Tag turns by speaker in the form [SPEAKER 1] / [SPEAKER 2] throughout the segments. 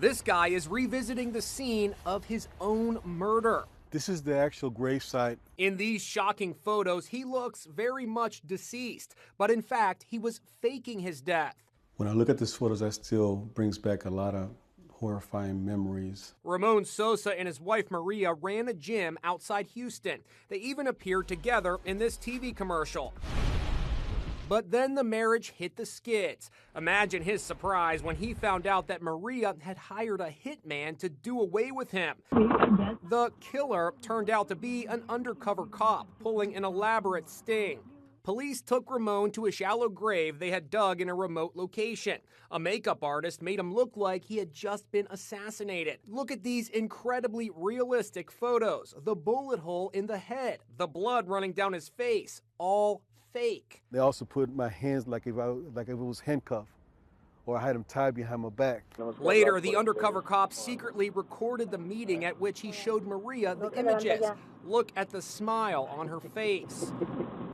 [SPEAKER 1] This guy is revisiting the scene of his own murder.
[SPEAKER 2] This is the actual gravesite.
[SPEAKER 1] In these shocking photos, he looks very much deceased, but in fact, he was faking his death.
[SPEAKER 2] When I look at these photos, that still brings back a lot of horrifying memories.
[SPEAKER 1] Ramon Sosa and his wife Maria ran a gym outside Houston. They even appeared together in this TV commercial. But then the marriage hit the skids. Imagine his surprise when he found out that Maria had hired a hitman to do away with him. The killer turned out to be an undercover cop pulling an elaborate sting. Police took Ramon to a shallow grave they had dug in a remote location. A makeup artist made him look like he had just been assassinated. Look at these incredibly realistic photos. The bullet hole in the head, the blood running down his face, all fake.
[SPEAKER 2] They also put my hands like if it was handcuffed, or I had them tied behind my back.
[SPEAKER 1] Later, the undercover cop secretly recorded the meeting at which he showed Maria the images. Look at the smile on her face.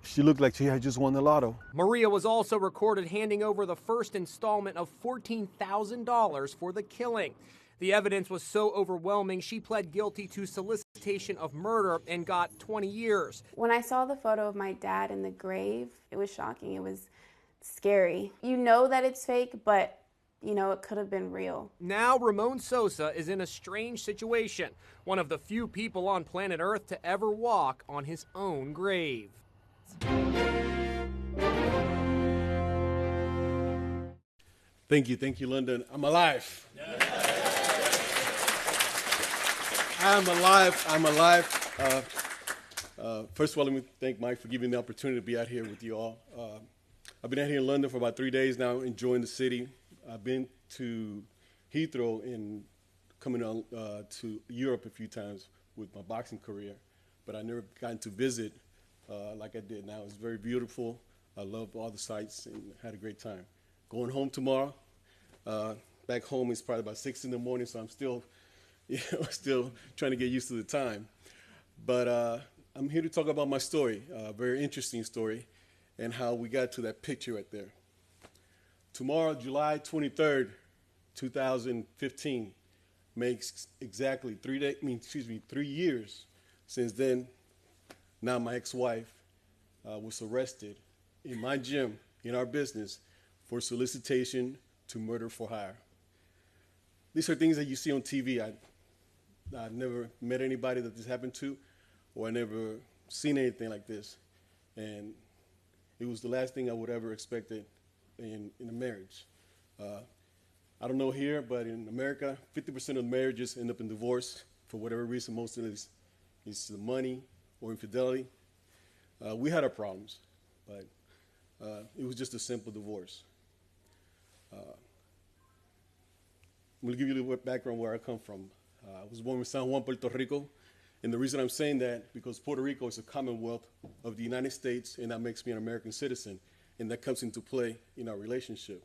[SPEAKER 2] She looked like she had just won the lotto.
[SPEAKER 1] Maria was also recorded handing over the first installment of $14,000 for the killing. The evidence was so overwhelming, she pled guilty to solicitation of murder and got 20 years.
[SPEAKER 3] When I saw the photo of my dad in the grave, it was shocking. It was scary. You know that it's fake, but you know it could have been real.
[SPEAKER 1] Now Ramon Sosa is in a strange situation, one of the few people on planet Earth to ever walk on his own grave.
[SPEAKER 2] Thank you, London. I'm alive. I'm alive. First of all, let me thank Mike for giving me the opportunity to be out here with you all. I've been out here in London for about 3 days now, enjoying the city. I've been to Heathrow and coming on to Europe a few times with my boxing career, but I never gotten to visit like I did now. It's very beautiful. I love all the sights and had a great time. Going home tomorrow. Back home it's probably about 6 in the morning, so I'm still, still trying to get used to the time. But I'm here to talk about my story, a very interesting story, and how we got to that picture right there. Tomorrow, July 23rd, 2015, makes exactly 3 years since then. Now my ex-wife was arrested in my gym, in our business, for solicitation to murder for hire. These are things that you see on TV. I've never met anybody that this happened to, or I never seen anything like this. And it was the last thing I would ever expected in a marriage. I don't know here, but in America, 50% of marriages end up in divorce for whatever reason. Most of it is the money or infidelity. We had our problems, but it was just a simple divorce. I'm going to give you a little background where I come from. I was born in San Juan, Puerto Rico, and the reason I'm saying that because Puerto Rico is a commonwealth of the United States, and that makes me an American citizen, and that comes into play in our relationship.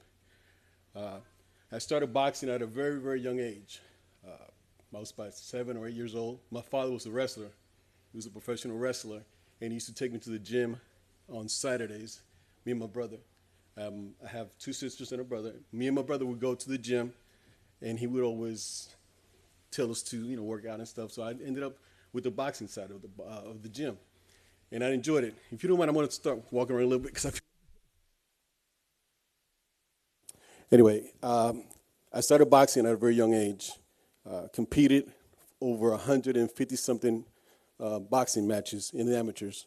[SPEAKER 2] I started boxing at a very, very young age. I was about 7 or 8 years old. My father was a wrestler. He was a professional wrestler, and he used to take me to the gym on Saturdays, me and my brother. I have 2 sisters and a brother. Me and my brother would go to the gym, and he would always tell us to, work out and stuff. So I ended up with the boxing side of the gym, and I enjoyed it. If you don't mind, I'm going to start walking around a little bit because Anyway, I started boxing at a very young age. Competed over 150-something boxing matches in the amateurs.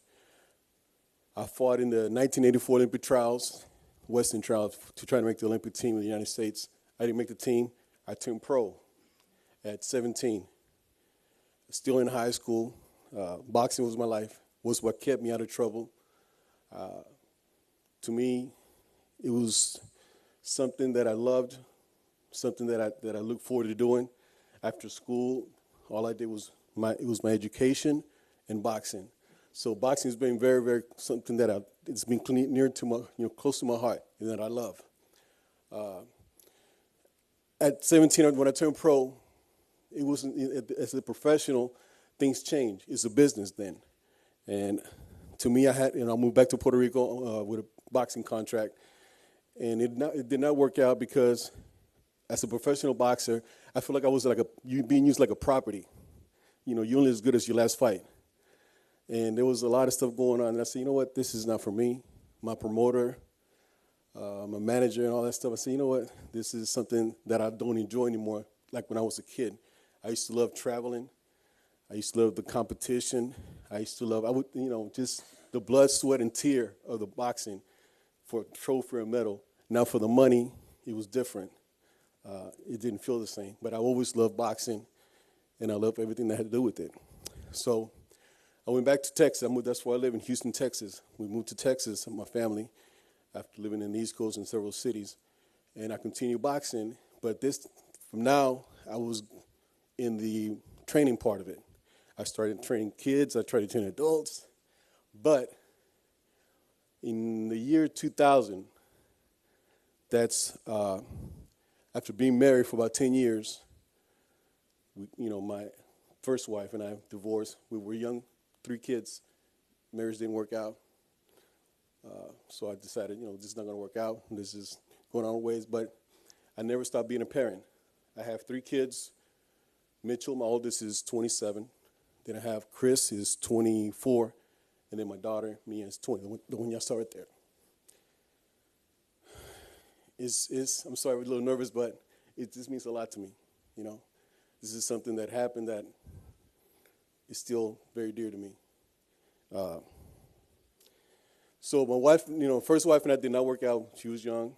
[SPEAKER 2] I fought in the 1984 Olympic trials, Western trials, to try to make the Olympic team of the United States. I didn't make the team. I turned pro at 17. Still in high school. Boxing was my life, was what kept me out of trouble. To me, it was something that I loved, something that I looked forward to doing. After school, all I did was my education and boxing. So boxing has been very, very something that it's been near to my, close to my heart, and that I love. At 17, when I turned pro, it wasn't as a professional. Things change. It's a business then, and to me, I moved back to Puerto Rico with a boxing contract, and it did not work out because as a professional boxer, I feel like I was being used like a property. You know, you're only as good as your last fight. And there was a lot of stuff going on, and I said, you know what, this is not for me. My promoter, my manager, and all that stuff, I said, you know what, this is something that I don't enjoy anymore, like when I was a kid. I used to love traveling. I used to love the competition. I used to love, just the blood, sweat, and tear of the boxing for a trophy or medal. Now for the money, it was different. It didn't feel the same. But I always loved boxing, and I loved everything that had to do with it. So I went back to Texas. That's where I live, in Houston, Texas. We moved to Texas, my family, after living in the East Coast in several cities. And I continued boxing. But from now, I was in the training part of it. I started training kids. I tried to train adults. But in the year 2000, that's after being married for about 10 years, my first wife and I divorced. We were young, 3 kids. Marriage didn't work out. So I decided, this is not going to work out. This is going on ways. But I never stopped being a parent. I have 3 kids. Mitchell, my oldest, is 27. Then I have Chris, is 24. And then my daughter, Mia, is 20. The one y'all saw right there. I'm sorry, I'm a little nervous, but it just means a lot to me, This is something that happened that is still very dear to me. So my wife, first wife and I did not work out. She was young.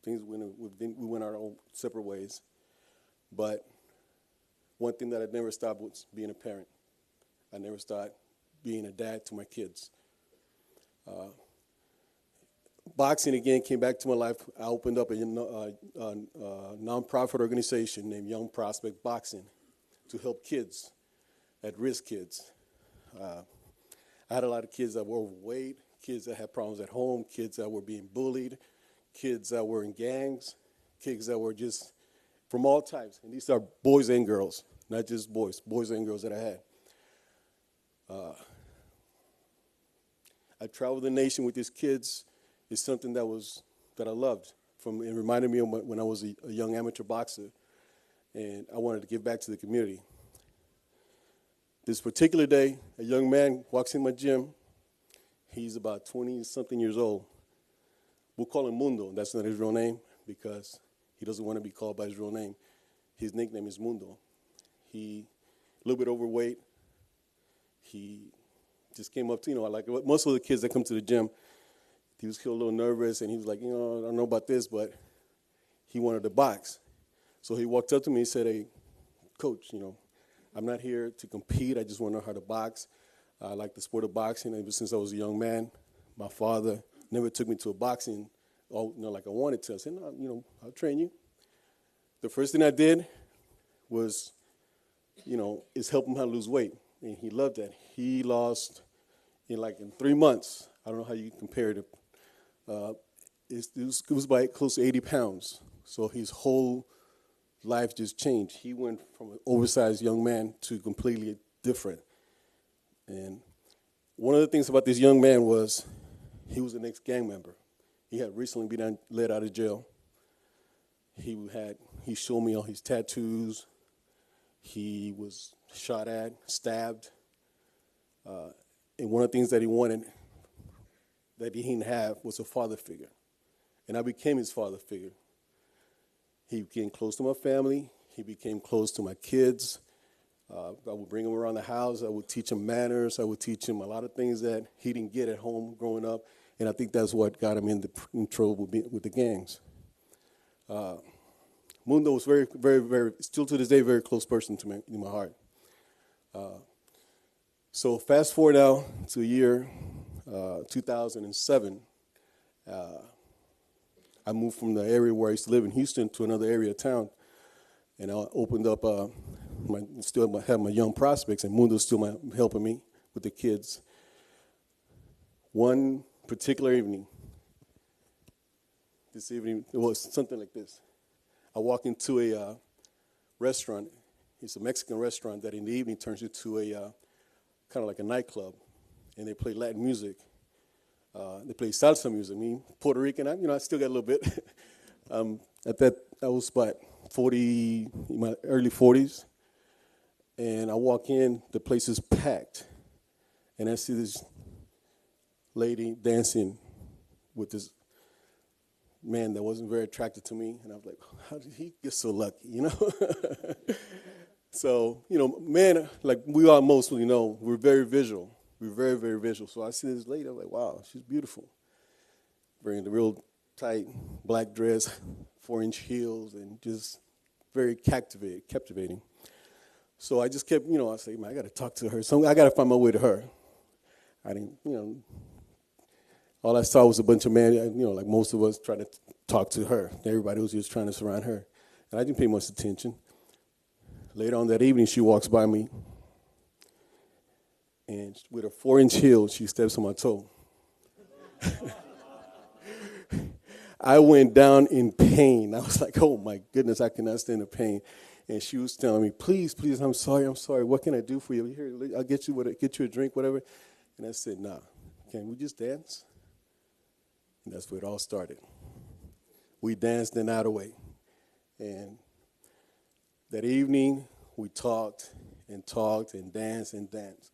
[SPEAKER 2] We went our own separate ways. But one thing that I never stopped was being a parent. I never stopped being a dad to my kids. Boxing, again, came back to my life. I opened up a nonprofit organization named Young Prospect Boxing to help kids, at-risk kids. I had a lot of kids that were overweight, kids that had problems at home, kids that were being bullied, kids that were in gangs, kids that were just from all types. And these are boys and girls, not just boys and girls that I had. I traveled the nation with these kids. It's something that I loved. It reminded me of when I was a young amateur boxer, and I wanted to give back to the community. This particular day, a young man walks in my gym. He's about 20-something years old. We'll call him Mundo. That's not his real name because he doesn't want to be called by his real name. His nickname is Mundo. He a little bit overweight. He just came up to, like most of the kids that come to the gym, he was a little nervous, and he was like, I don't know about this, but he wanted to box. So he walked up to me and said, hey, Coach, I'm not here to compete. I just want to know how to box. I like the sport of boxing ever since I was a young man. My father never took me to a boxing, like I wanted to. I said, no, I'll train you. The first thing I did was, is help him how to lose weight. And he loved that. He lost, in 3 months, I don't know how you compare it. It was by close to 80 pounds. So his whole life just changed. He went from an oversized young man to completely different. And one of the things about this young man was he was an ex-gang member. He had recently been let out of jail. He showed me all his tattoos. He was shot at, stabbed. And one of the things that he wanted that he didn't have was a father figure. And I became his father figure. He became close to my family. He became close to my kids. I would bring him around the house. I would teach him manners. I would teach him a lot of things that he didn't get at home growing up. And I think that's what got him in trouble with the gangs. Mundo was very, very, very, still to this day, very close person to me, in my heart. So fast forward now to the year 2007. I moved from the area where I used to live in Houston to another area of town, and I opened up. Still have my young prospects, and Mundo's still helping me with the kids. One particular evening, it was something like this. I walk into a restaurant. It's a Mexican restaurant that in the evening turns into a kind of like a nightclub, and they play Latin music. They play salsa music. Me, Puerto Rican, I still got a little bit. I was about in my early 40s, and I walk in, the place is packed, and I see this lady dancing with this man that wasn't very attracted to me, and I was like, how did he get so lucky, you know? So, you know, men, like we all mostly know, we're very visual. We're very, very visual. So I see this lady, I'm like, wow, she's beautiful. Wearing the real tight black dress, 4-inch heels, and just very captivating. So I just kept, you know, I say, man, I got to talk to her. So I got to find my way to her. I didn't, you know, all I saw was a bunch of men, you know, like most of us trying to talk to her. Everybody was just trying to surround her. And I didn't pay much attention. Later on that evening, she walks by me, and with her 4-inch heel, she steps on my toe. I went down in pain. I was like, oh, my goodness, I cannot stand the pain. And she was telling me, please, I'm sorry. What can I do for you? Here, I'll get you a drink, whatever. And I said, nah, can we just dance? And that's where it all started. We danced the night away. And that evening, we talked and danced and danced.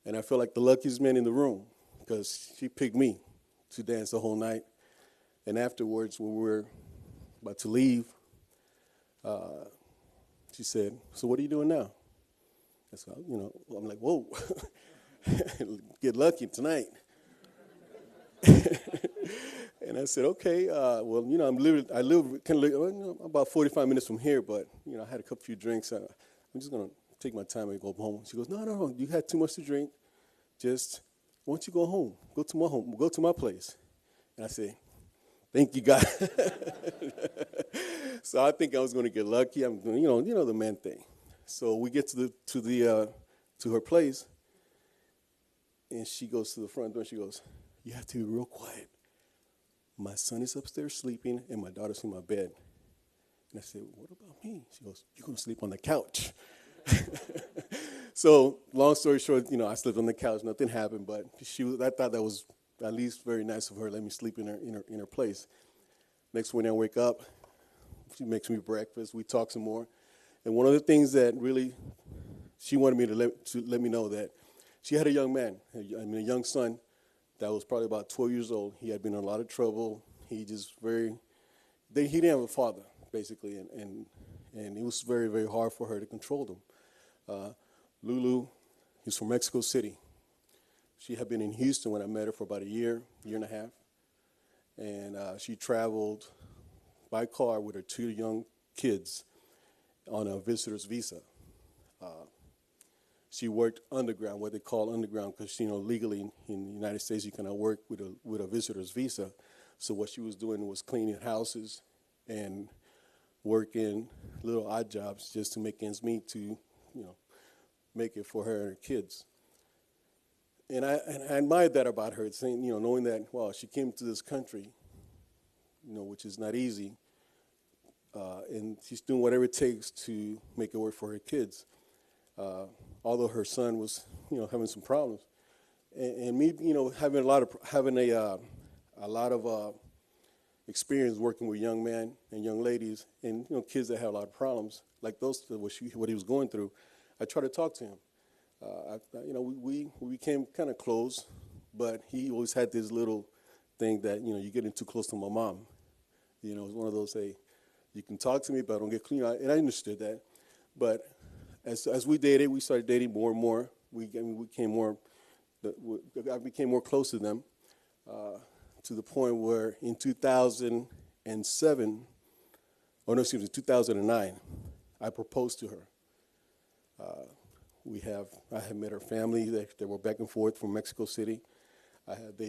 [SPEAKER 2] And I felt like the luckiest man in the room because she picked me to dance the whole night. And afterwards, when we were about to leave, she said, so what are you doing now? I said, you know, I'm like, whoa, get lucky tonight. And I said, okay, well, you know, I live kind of about 45 minutes from here, but, you know, I had a few drinks. I'm just going to take my time and go home. She goes, no, you had too much to drink. Just, why don't you go home? Go to my place. And I said, thank you, God. So I think I was going to get lucky. I'm, you know the man thing. So we get to her place, and she goes to the front door. And she goes, you have to be real quiet. My son is upstairs sleeping, and my daughter's in my bed. And I said, what about me? She goes, you're going to sleep on the couch. So long story short, you know, I slept on the couch. Nothing happened, but I thought that was at least very nice of her. Let me sleep in her place. Next morning I wake up. She makes me breakfast. We talk some more. And one of the things that really she wanted me to let me know that she had a young man, a young son that was probably about 12 years old. He had been in a lot of trouble. He didn't have a father, basically, and it was very, very hard for her to control them. Lulu, he's from Mexico City. She had been in Houston when I met her for about a year and a half. And she traveled by car with her 2 young kids on a visitor's visa. She worked underground, what they call underground, because, you know, legally in the United States you cannot work with a visitor's visa. So what she was doing was cleaning houses and working little odd jobs just to make ends meet to, you know, make it for her and her kids. And I admired that about her, saying, you know, knowing that, wow, she came to this country, you know, which is not easy, and she's doing whatever it takes to make it work for her kids. Although her son was, you know, having some problems, and me, you know, having a lot of experience working with young men and young ladies, and, you know, kids that have a lot of problems, like what he was going through. I tried to talk to him. You know, we became kind of close, but he always had this little thing that, you know, you're getting too close to my mom. You know, it's one of those, hey, you can talk to me, but I don't get clean. And I understood that. But as we dated, we started dating more and more. I became more close to them to the point where in 2009, I proposed to her. I had met her family. They were back and forth from Mexico City.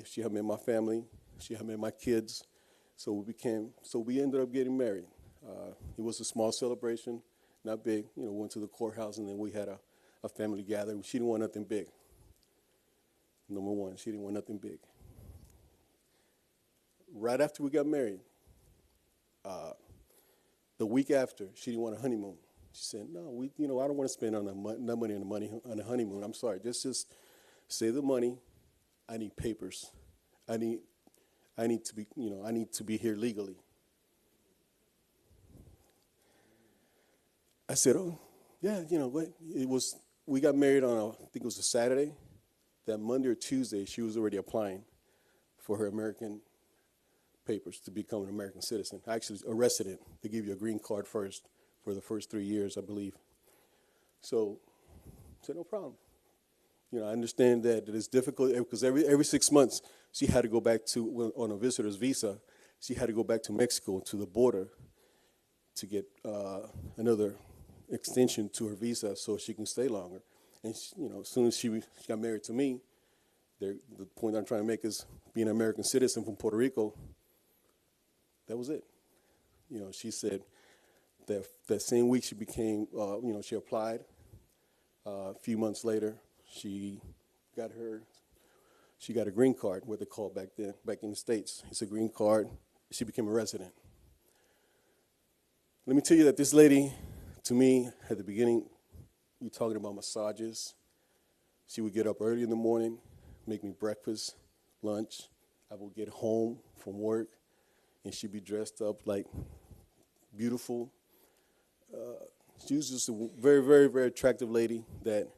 [SPEAKER 2] She had met my family. She had met my kids. So we ended up getting married. It was a small celebration, not big. You know, went to the courthouse, and then we had a family gathering. She didn't want nothing big. Number one, she didn't want nothing big. Right after we got married, the week after, she didn't want a honeymoon. She said, no, I don't want to spend no money on a honeymoon. I'm sorry, just save the money. I need papers. I need to be here legally. I said, oh, yeah, what? We got married on, I think it was a Saturday. That Monday or Tuesday, she was already applying for her American papers to become an American citizen. I actually arrested it. They give you a green card first for the first 3 years, I believe. So I said, no problem. I understand that it's difficult because every 6 months she had to go back on a visitor's visa, she had to go back to Mexico to the border to get another extension to her visa so she can stay longer. And as soon as she got married to me, the point I'm trying to make is being an American citizen from Puerto Rico, that was it. She said that same week she became, she applied. A few months later, she got a green card, what they called back then, back in the States. It's a green card. She became a resident. Let me tell you that this lady, to me, at the beginning, you're talking about massages. She would get up early in the morning, make me breakfast, lunch. I would get home from work, and she'd be dressed up like beautiful. She was just a very, very, very attractive lady that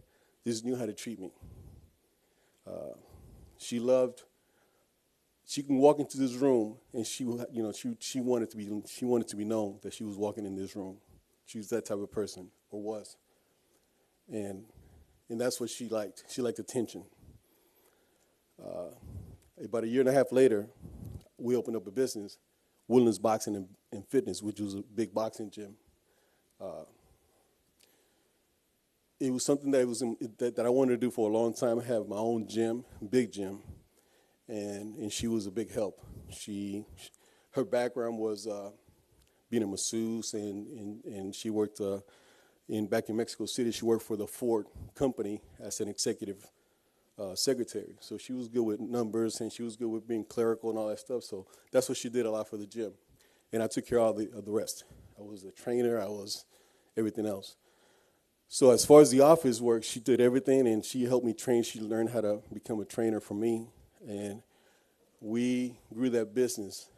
[SPEAKER 2] just knew how to treat me. She can walk into this room, and she wanted to be known that she was walking in this room. She was that type of person, or was. And that's what she liked. She liked attention. About a year and a half later, we opened up a business, Woodlands Boxing and Fitness, which was a big boxing gym. It was something that I wanted to do for a long time. I have my own gym, big gym, and she was a big help. Her background was being a masseuse, and she worked back in Mexico City. She worked for the Ford company as an executive secretary. So she was good with numbers, and she was good with being clerical and all that stuff. So that's what she did a lot for the gym. And I took care of the rest. I was a trainer. I was everything else. So as far as the office work, she did everything, and she helped me train. She learned how to become a trainer for me. And we grew that business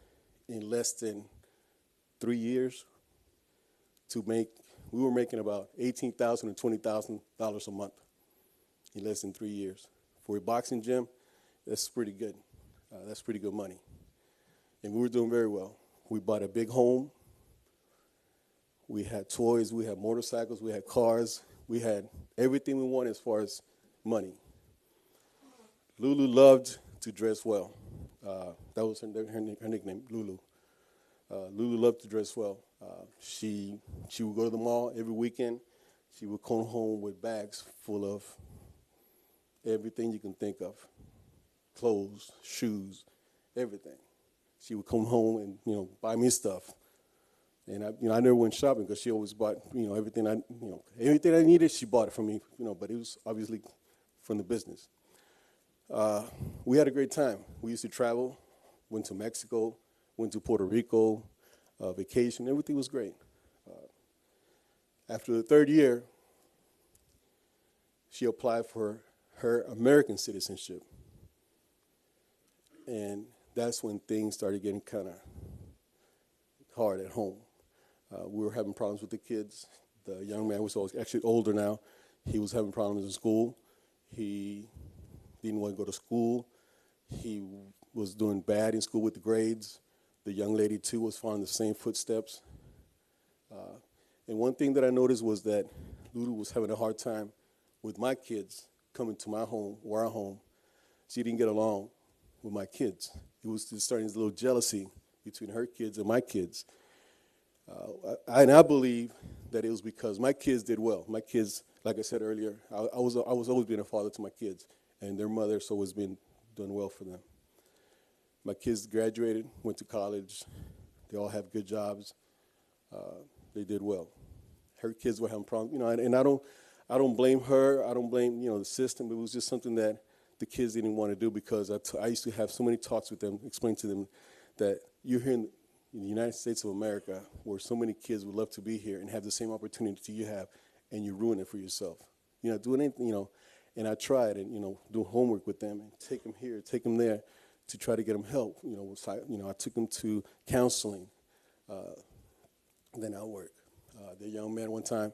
[SPEAKER 2] in less than 3 years we were making about $18,000 and $20,000 a month in less than 3 years. For a boxing gym, that's pretty good. That's pretty good money. And we were doing very well. We bought a big home. We had toys, we had motorcycles, we had cars. We had everything we wanted as far as money. Lulu loved to dress well. That was her nickname, Lulu. Lulu loved to dress well. She would go to the mall every weekend. She would come home with bags full of everything you can think of. Clothes, shoes, everything. She would come home and, buy me stuff. And I never went shopping because she always bought, everything I needed, she bought it for me, but it was obviously from the business. We had a great time. We used to travel, went to Mexico, went to Puerto Rico, vacation, everything was great. After the third year, she applied for her American citizenship. And that's when things started getting kind of hard at home. We were having problems with the kids. The young man was actually older now. He was having problems in school. He didn't want to go to school. He was doing bad in school with the grades. The young lady, too, was following the same footsteps. And one thing that I noticed was that Lulu was having a hard time with my kids coming to my home, or our home. She didn't get along with my kids. It was starting this little jealousy between her kids and my kids. I believe that it was because my kids did well. My kids, like I said earlier, I was always being a father to my kids, and their mother's always been doing well for them. My kids graduated, went to college. They all have good jobs. They did well. Her kids were having problems, and I don't blame her. I don't blame the system. It was just something that the kids didn't want to do because I used to have so many talks with them, explain to them that you're here in the United States of America, where so many kids would love to be here and have the same opportunity you have, and you ruin it for yourself. You're not doing anything, and I tried and, do homework with them and take them here, take them there to try to get them help. I took them to counseling, then I work. The young man one time,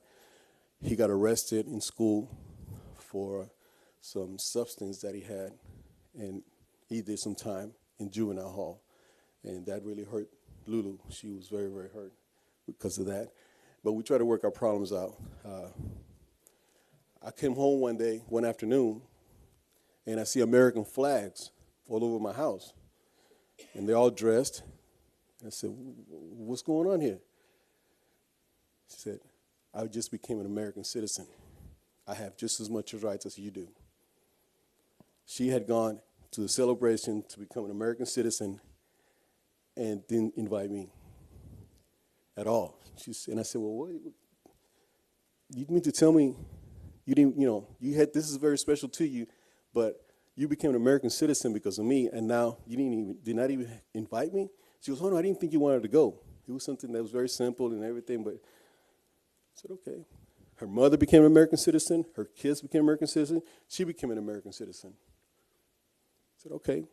[SPEAKER 2] he got arrested in school for some substance that he had, and he did some time in juvenile hall, and that really hurt Lulu. She was very, very hurt because of that. But we try to work our problems out. I came home one afternoon, and I see American flags all over my house, and they're all dressed. I said, "What's going on here?" She said, "I just became an American citizen. I have just as much rights as you do." She had gone to the celebration to become an American citizen and didn't invite me at all. And I said, "Well, what? You mean to tell me you didn't, this is very special to you, but you became an American citizen because of me, and now you did not even invite me?" She goes, "Oh, no, I didn't think you wanted to go." It was something that was very simple and everything, but I said, okay. Her mother became an American citizen. Her kids became American citizens. She became an American citizen. I said, okay.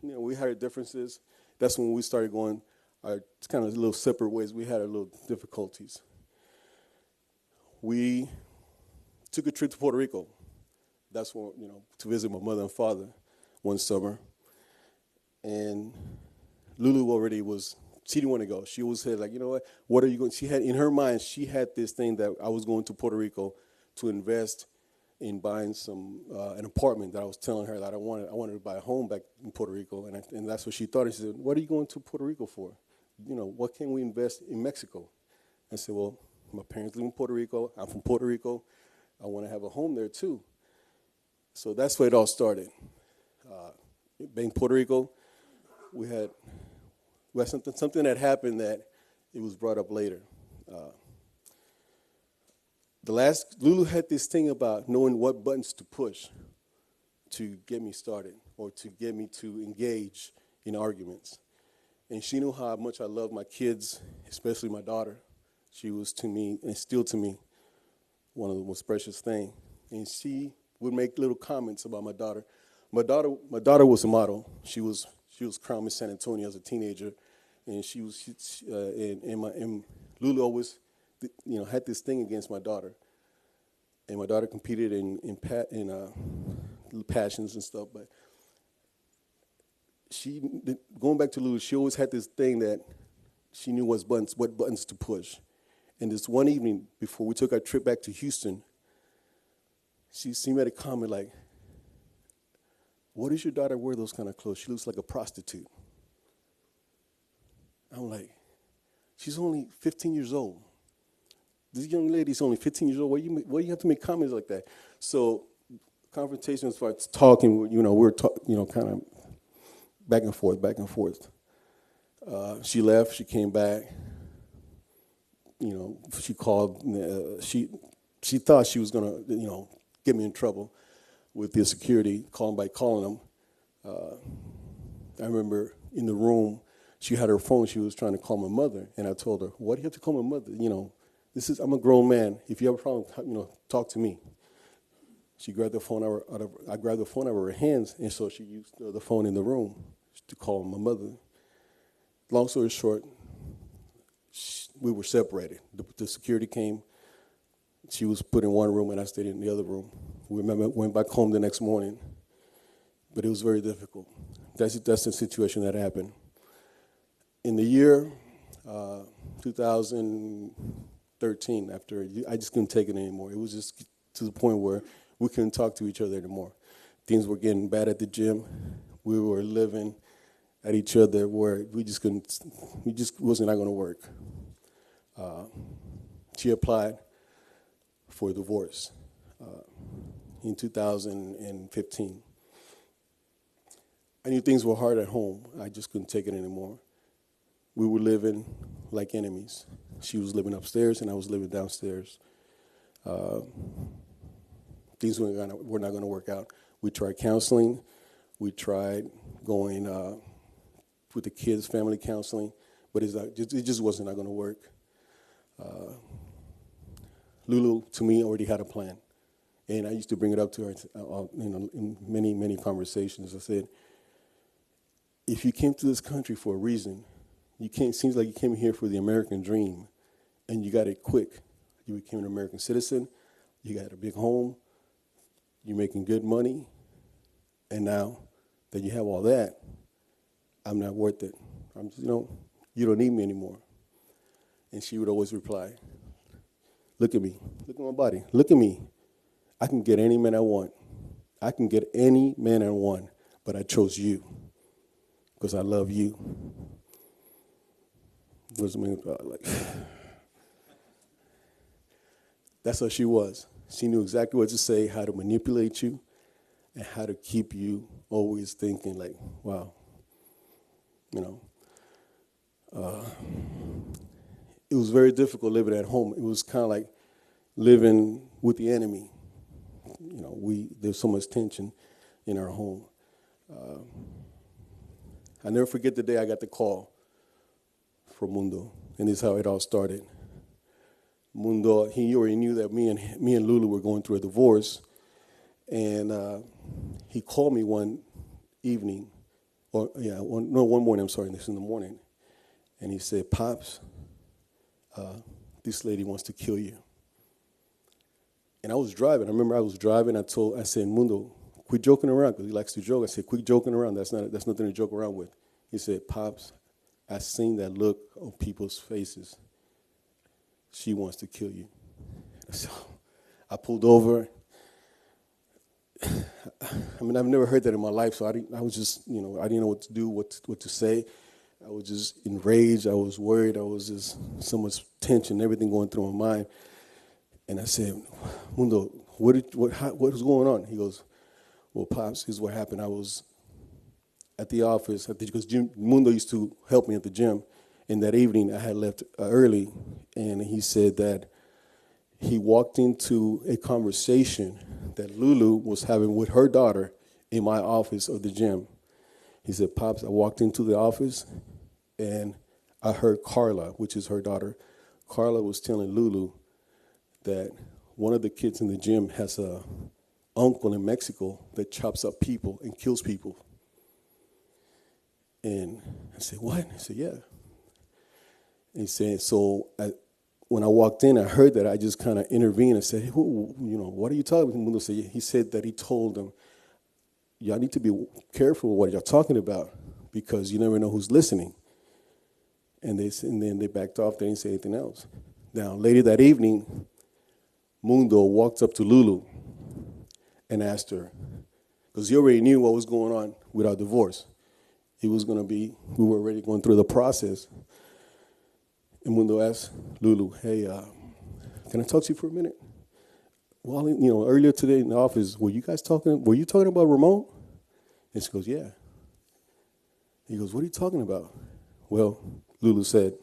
[SPEAKER 2] We had our differences. That's when we started going our kind of little separate ways. We had our little difficulties. We took a trip to Puerto Rico. That's when, to visit my mother and father one summer. And Lulu already she didn't want to go. She always said, like, what are you going? She had, in her mind, she had this thing that I was going to Puerto Rico to invest in buying an apartment that I was telling her that I wanted to buy a home back in Puerto Rico. And that's what she thought. And she said, "What are you going to Puerto Rico for? What can we invest in Mexico?" I said, "Well, my parents live in Puerto Rico. I'm from Puerto Rico. I want to have a home there too." So that's where it all started. In Puerto Rico, we had something that happened that it was brought up later. Lulu had this thing about knowing what buttons to push to get me started or to get me to engage in arguments. And she knew how much I loved my kids, especially my daughter. She was to me, and still to me, one of the most precious things. And she would make little comments about my daughter. My daughter was a model. She was crowned Miss San Antonio as a teenager, and and Lulu always, had this thing against my daughter. And my daughter competed in passions and stuff, but going back to Lulu, she always had this thing that she knew what buttons to push. And this one evening before we took our trip back to Houston, she made a comment like, "What does your daughter wear those kind of clothes? She looks like a prostitute." I'm like, she's only 15 years old. This young lady's only 15 years old. Why do you have to make comments like that? So confrontation starts talking. We were kind of back and forth. She left. She came back. She called. She thought she was gonna, get me in trouble with the security, calling them. I remember in the room, she had her phone. She was trying to call my mother, and I told her, "Why do you have to call my mother? I'm a grown man. If you have a problem, talk to me." She grabbed the phone I grabbed the phone out of her hands, and so she used the phone in the room to call my mother. Long story short, we were separated. The security came. She was put in one room, and I stayed in the other room. We went back home the next morning, but it was very difficult. That's the situation that happened. In the year 2013, I just couldn't take it anymore. It was just to the point where we couldn't talk to each other anymore. Things were getting bad at the gym. We were living at each other where we just wasn't going to work. She applied for a divorce in 2015. I knew things were hard at home. I just couldn't take it anymore. We were living like enemies. She was living upstairs, and I was living downstairs. Things were not going to work out. We tried counseling. We tried going with the kids, family counseling, but it just wasn't going to work. Lulu, to me, already had a plan, and I used to bring it up to her, in many, many conversations. I said, "If you came to this country for a reason, seems like you came here for the American dream, and you got it quick. You became an American citizen, you got a big home, you're making good money, and now that you have all that, I'm not worth it. I'm just, you don't need me anymore. And she would always reply, look at me, look at my body, look at me. I can get any man I want. I can get any man I want, but I chose you because I love you. What's the man of God like? That's how she was. She knew exactly what to say, how to manipulate you, and how to keep you always thinking like, wow, it was very difficult living at home. It was kind of like living with the enemy. There's so much tension in our home. I never forget the day I got the call from Mundo, and this is how it all started. Mundo, he already knew that me and Lulu were going through a divorce, and he called me one evening, one morning. I'm sorry, this is in the morning, and he said, "Pops, this lady wants to kill you." And I was driving. I remember I was driving. I said, "Mundo, quit joking around," because he likes to joke. I said, "Quit joking around. That's nothing to joke around with." He said, "Pops, I seen that look on people's faces. She wants to kill you." So I pulled over. I mean, I've never heard that in my life, so I was just, I didn't know what to do, what to say. I was just enraged. I was worried. I was just so much tension, everything going through my mind. And I said, "Mundo, what was going on?" He goes, "Well, Pops, here's what happened. I was at the office, because Mundo used to help me at the gym. And that evening, I had left early, and he said that he walked into a conversation that Lulu was having with her daughter in my office of the gym. He said, "Pops, I walked into the office, and I heard Carla, which is her daughter. Carla was telling Lulu that one of the kids in the gym has a uncle in Mexico that chops up people and kills people." And I said, "What?" He said, "Yeah." And he said, so when I walked in, I heard that. I just kind of intervened and said, "Hey, what are you talking about?" Mundo said, he said that he told them, "Y'all need to be careful with what y'all talking about because you never know who's listening." And then they backed off. They didn't say anything else. Now, later that evening, Mundo walked up to Lulu and asked her, because he already knew what was going on with our divorce. We were already going through the process. And Mundo asked Lulu, "Hey, can I talk to you for a minute?" "Well, earlier today in the office, were you talking about Ramon?" And she goes, "Yeah." He goes, "What are you talking about?" "Well," Lulu said,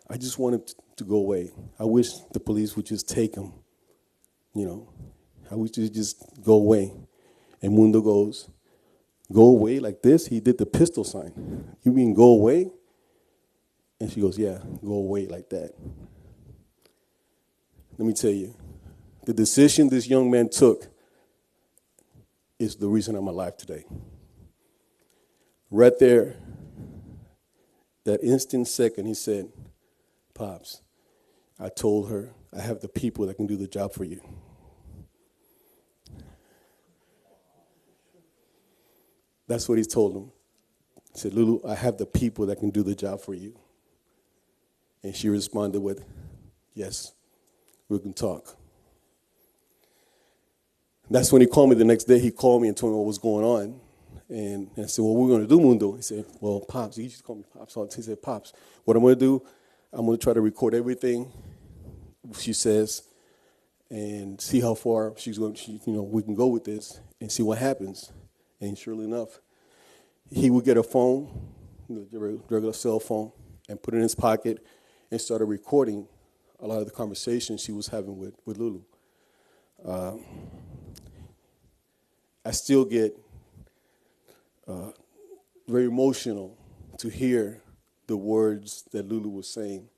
[SPEAKER 2] "I just want him to go away. I wish the police would just take him. I wish he'd just go away." And Mundo goes, "Go away like this?" He did the pistol sign. "You mean go away?" And she goes, "Yeah, go away like that." Let me tell you, the decision this young man took is the reason I'm alive today. Right there, that instant second, he said, "Pops, I told her I have the people that can do the job for you." That's what he told him. He said, "Lulu, I have the people that can do the job for you." And she responded with, "Yes, we can talk." That's when he called me the next day. He called me and told me what was going on. And I said, "Well, what are we going to do, Mundo?" He said, "Well, Pops," he just called me Pops. So he said, "Pops, what I'm going to do, I'm going to try to record everything she says and see how far we can go with this and see what happens." And surely enough, he would get a phone, the regular cell phone, and put it in his pocket and started recording a lot of the conversations she was having with Lulu. I still get very emotional to hear the words that Lulu was saying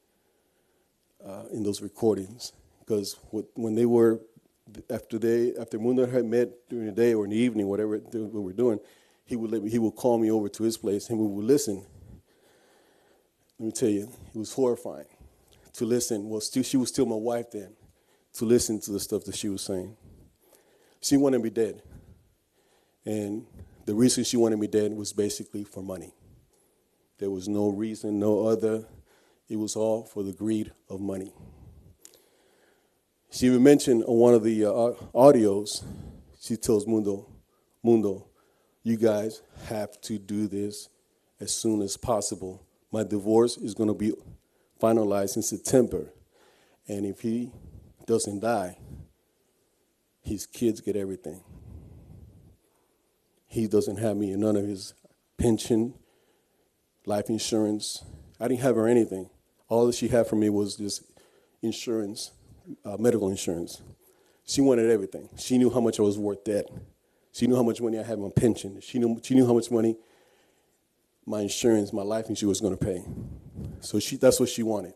[SPEAKER 2] in those recordings, because when they were after Mundo had met during the day or in the evening, whatever we were doing, he would call me over to his place and we would listen. Let me tell you, it was horrifying to listen. Well, she was still my wife then, to listen to the stuff that she was saying. She wanted me dead. And the reason she wanted me dead was basically for money. There was no reason, no other. It was all for the greed of money. She even mentioned on one of the audios, she tells Mundo, you guys have to do this as soon as possible. My divorce is going to be finalized in September. And if he doesn't die, his kids get everything. He doesn't have me in none of his pension, life insurance. I didn't have her anything. All that she had for me was just insurance, medical insurance. She wanted everything. She knew how much I was worth dead. She knew how much money I had in my pension. She knew how much money my insurance, my life insurance was going to pay. So that's what she wanted.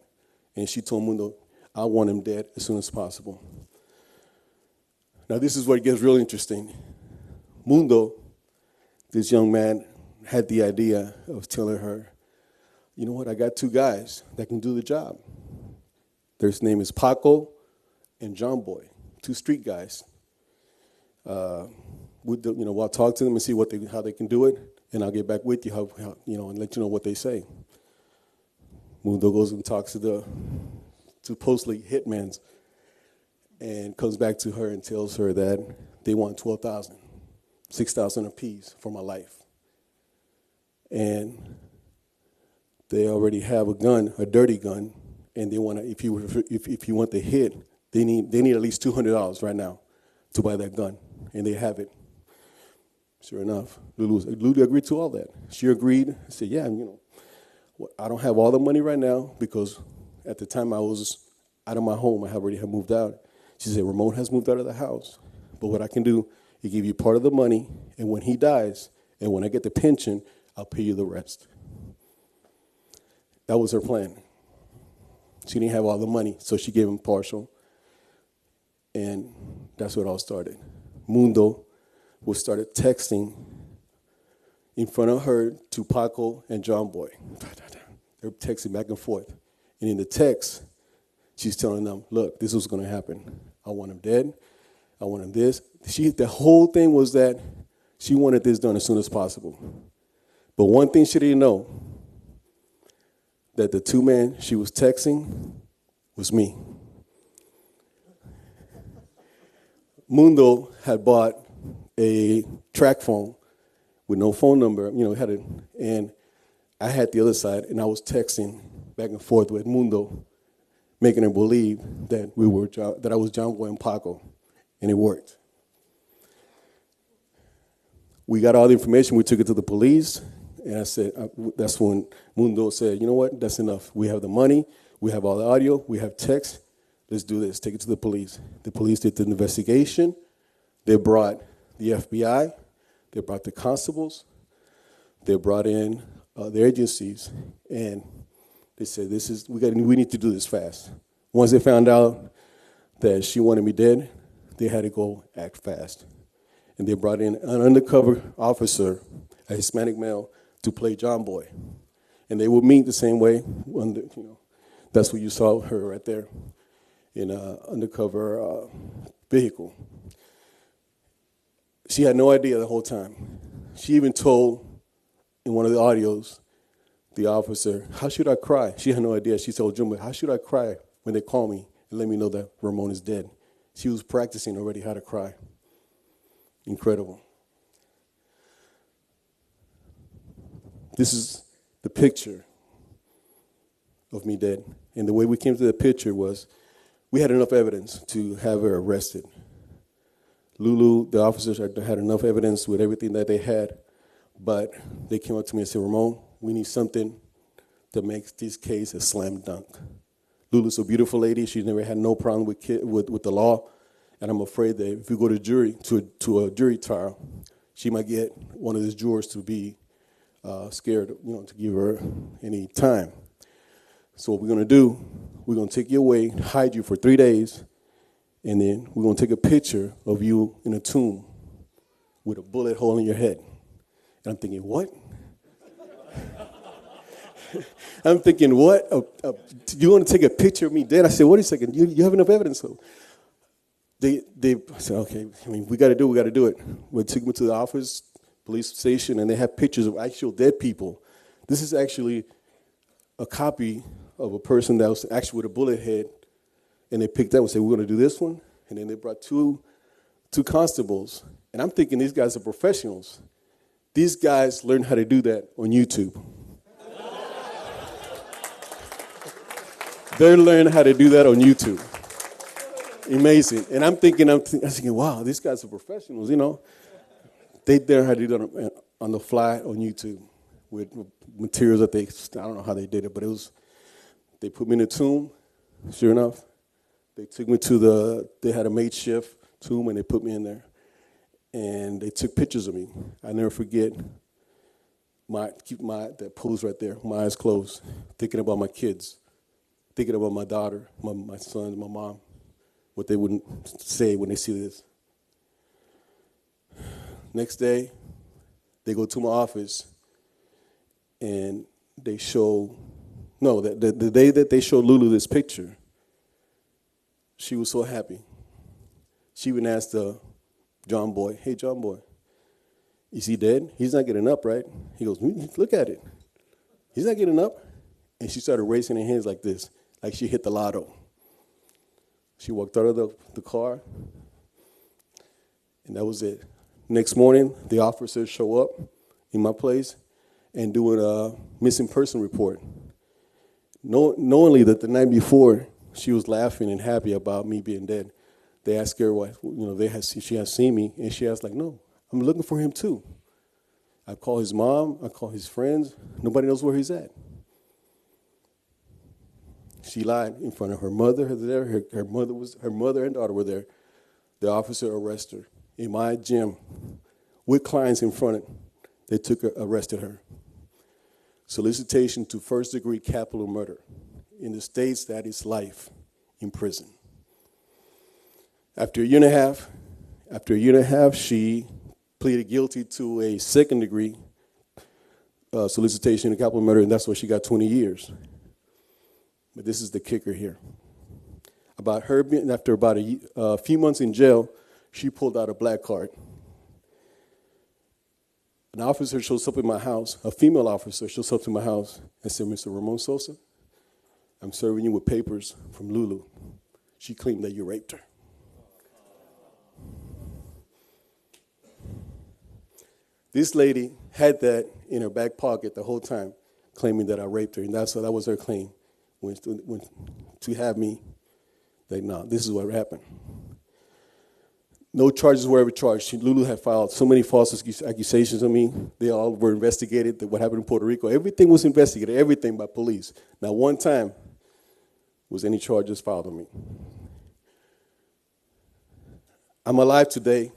[SPEAKER 2] And she told Mundo, I want him dead as soon as possible. Now this is where it gets real interesting. Mundo, this young man, had the idea of telling her, you know what, I got 2 guys that can do the job. Their name is Paco and John Boy, 2 street guys. I'll talk to them and see how they can do it, and I'll get back with you, and let you know what they say. Mundo goes and talks to supposedly hitmans, and comes back to her and tells her that they want $12,000, $6,000 apiece for my life, and they already have a gun, a dirty gun, and they want to. If you want the hit, they need at least $200 right now to buy that gun, and they have it. Sure enough, Lulu agreed to all that. She agreed. I said, yeah, I don't have all the money right now because at the time I was out of my home. I already had moved out. She said, Ramon has moved out of the house, but what I can do is give you part of the money, and when he dies, and when I get the pension, I'll pay you the rest. That was her plan. She didn't have all the money, so she gave him partial, and that's what all started. Mundo started texting in front of her to Paco and John Boy. They're texting back and forth. And in the text, she's telling them, look, this is going to happen. I want him dead. I want him this. The whole thing was that she wanted this done as soon as possible. But one thing she didn't know, that the 2 men she was texting was me. Mundo had bought a track phone with no phone number, and I had the other side, and I was texting back and forth with Mundo, making her believe that I was John Boy and Paco, and it worked. We got all the information. We took it to the police, and I said, that's when Mundo said, you know what, that's enough. We have the money, we have all the audio, we have text. Let's do this. Take it to the police. The police did the investigation. They brought the FBI. They brought the constables. They brought in the agencies, and they said, we need to do this fast. Once they found out that she wanted me dead, they had to go act fast. And they brought in an undercover officer, a Hispanic male, to play John Boy. And they would meet the same way. That's what you saw her right there in an undercover vehicle. She had no idea the whole time. She even told in one of the audios, the officer, how should I cry? She had no idea. She told Jumbo, how should I cry when they call me and let me know that Ramon is dead? She was practicing already how to cry. Incredible. This is the picture of me dead. And the way we came to the picture was we had enough evidence to have her arrested. Lulu, the officers had enough evidence with everything that they had, but they came up to me and said, Ramon, we need something to make this case a slam dunk. Lulu's a beautiful lady. She's never had no problem with the law, and I'm afraid that if we go to a jury trial, she might get one of these jurors to be scared, to give her any time. So what we're going to do, we're going to take you away, hide you for 3 days, and then we're going to take a picture of you in a tomb with a bullet hole in your head. And I'm thinking, what? I'm thinking, what? You want to take a picture of me dead? I said, wait a second, you have enough evidence. So they said, okay, we got to do it. We took me to the office, police station, and they have pictures of actual dead people. This is actually a copy of a person that was actually with a bullet head, and they picked up and said, we're going to do this one. And then they brought two constables, and I'm thinking these guys are professionals. These guys learned how to do that on YouTube. They're learning how to do that on YouTube. Amazing. And I'm thinking, wow, these guys are professionals, you know. They learn how to do that on the fly on YouTube with materials that I don't know how they did it, but they put me in a tomb, sure enough. They took me they had a makeshift tomb, and they put me in there. And they took pictures of me. I never forget that pose right there, my eyes closed, thinking about my kids, thinking about my daughter, my son, my mom, what they wouldn't say when they see this. Next day, they go to my office, and they show, the day that they showed Lulu this picture, she was so happy. She even asked John Boy, hey, John Boy, is he dead? He's not getting up, right? He goes, look at it. He's not getting up. And she started raising her hands like this, like she hit the lotto. She walked out of the car, and that was it. Next morning, the officers show up in my place and doing a missing person report. Knowingly that the night before, she was laughing and happy about me being dead. They asked her why, she has seen me, and she asked, no, I'm looking for him too. I call his mom, I call his friends, nobody knows where he's at. She lied in front of her mother. Her mother and daughter were there. The officer arrested her in my gym with clients in front of her. They arrested her. Solicitation to first-degree capital murder. In the States, that is life in prison. After a year and a half, she pleaded guilty to a second-degree solicitation to capital murder, and that's why she got 20 years. But this is the kicker here. After about a few months in jail, she pulled out a black card. An officer shows up in my house, a female officer shows up to my house and said, Mr. Ramon Sosa, I'm serving you with papers from Lulu. She claimed that you raped her. This lady had that in her back pocket the whole time, claiming that I raped her, and that was her claim. To have me, like, no, this is what happened. No charges were ever charged. Lulu had filed so many false accusations on me. They all were investigated. What happened in Puerto Rico, everything was investigated, everything by police. Not one time was any charges filed on me. I'm alive today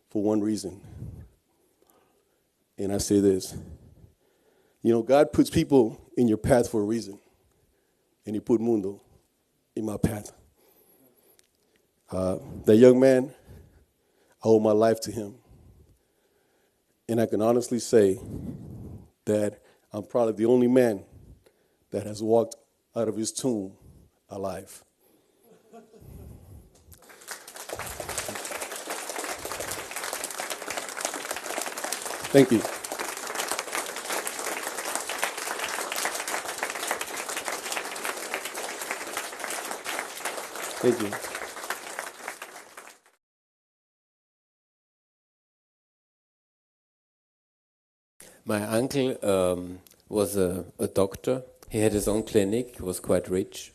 [SPEAKER 2] for one reason. And I say this. God puts people in your path for a reason. And he put Mundo in my path. That young man, I owe my life to him. And I can honestly say that I'm probably the only man that has walked out of his tomb alive. Thank you. Thank you.
[SPEAKER 4] My uncle was a doctor. He had his own clinic. He was quite rich.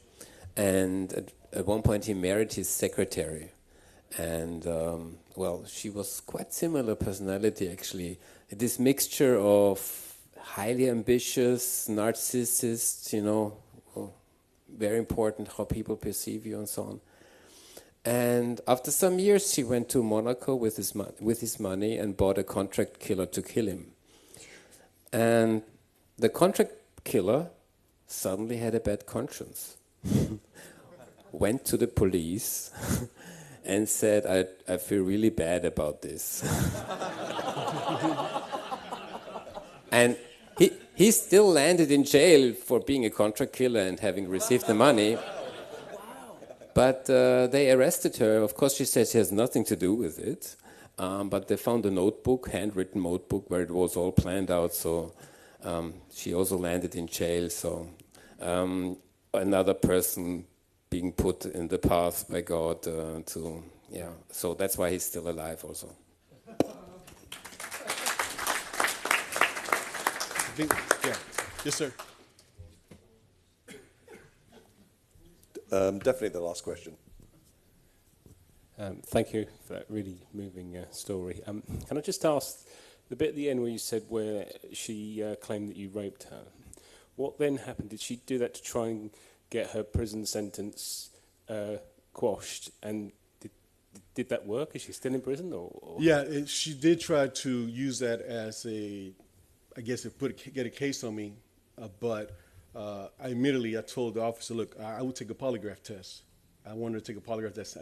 [SPEAKER 4] And at one point he married his secretary. And, she was quite similar personality, actually. This mixture of highly ambitious, narcissist, very important how people perceive you and so on. And after some years, he went to Monaco with his money and bought a contract killer to kill him. And the contract killer suddenly had a bad conscience. Went to the police and said, I feel really bad about this. And he still landed in jail for being a contract killer and having received the money. But they arrested her. Of course, she said she has nothing to do with it. But they found a notebook, handwritten notebook, where it was all planned out. So she also landed in jail. So another person being put in the path by God So that's why he's still alive also.
[SPEAKER 2] Yes, sir.
[SPEAKER 5] Definitely the last question.
[SPEAKER 6] Thank you for that really moving story. Can I just ask, the bit at the end where you said where she claimed that you raped her, what then happened? Did she do that to try and get her prison sentence quashed? And did that work? Is she still in prison? Or?
[SPEAKER 2] Yeah, she did try to use that as get a case on me. But I told the officer, look, I would take a polygraph test. I wanted to take a polygraph test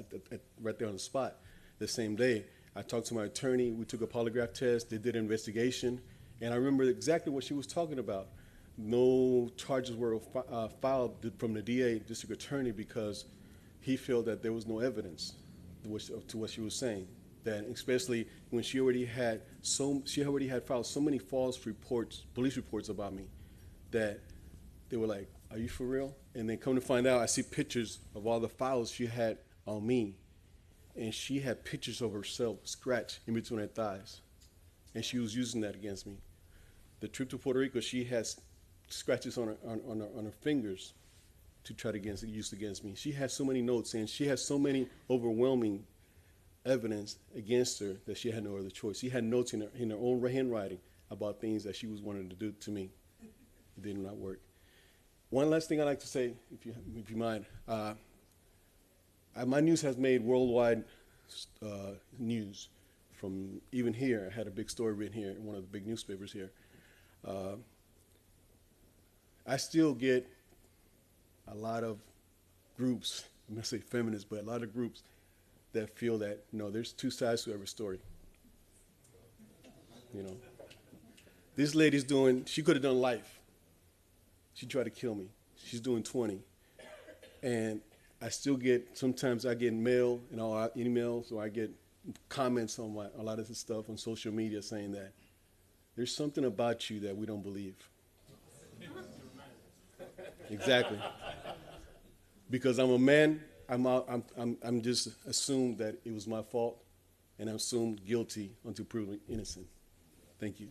[SPEAKER 2] right there on the spot. The same day, I talked to my attorney. We took a polygraph test. They did an investigation. And I remember exactly what she was talking about. No charges were filed from the DA, district attorney, because he felt that there was no evidence to what she was saying. That especially when she already had filed so many false reports, police reports about me, that they were like, "Are you for real?" And then come to find out, I see pictures of all the files she had on me, and she had pictures of herself scratched in between her thighs, and she was using that against me. The trip to Puerto Rico, she has scratches on her fingers to try to use against me. She has so many notes, and she has so many overwhelming evidence against her that she had no other choice. She had notes in her own handwriting about things that she was wanting to do to me. It did not work. One last thing I'd like to say, if you mind. My news has made worldwide news. From even here, I had a big story written here in one of the big newspapers here. I still get a lot of groups, I'm not say feminists, but a lot of groups that feel that, there's two sides to every story. This lady's she could have done life. She tried to kill me. She's doing 20. And sometimes I get mail and all emails, or I get comments on a lot of this stuff on social media saying that there's something about you that we don't believe. Exactly. Because I'm a man, I'm just assumed that it was my fault, and I'm assumed guilty until proven innocent. Thank you.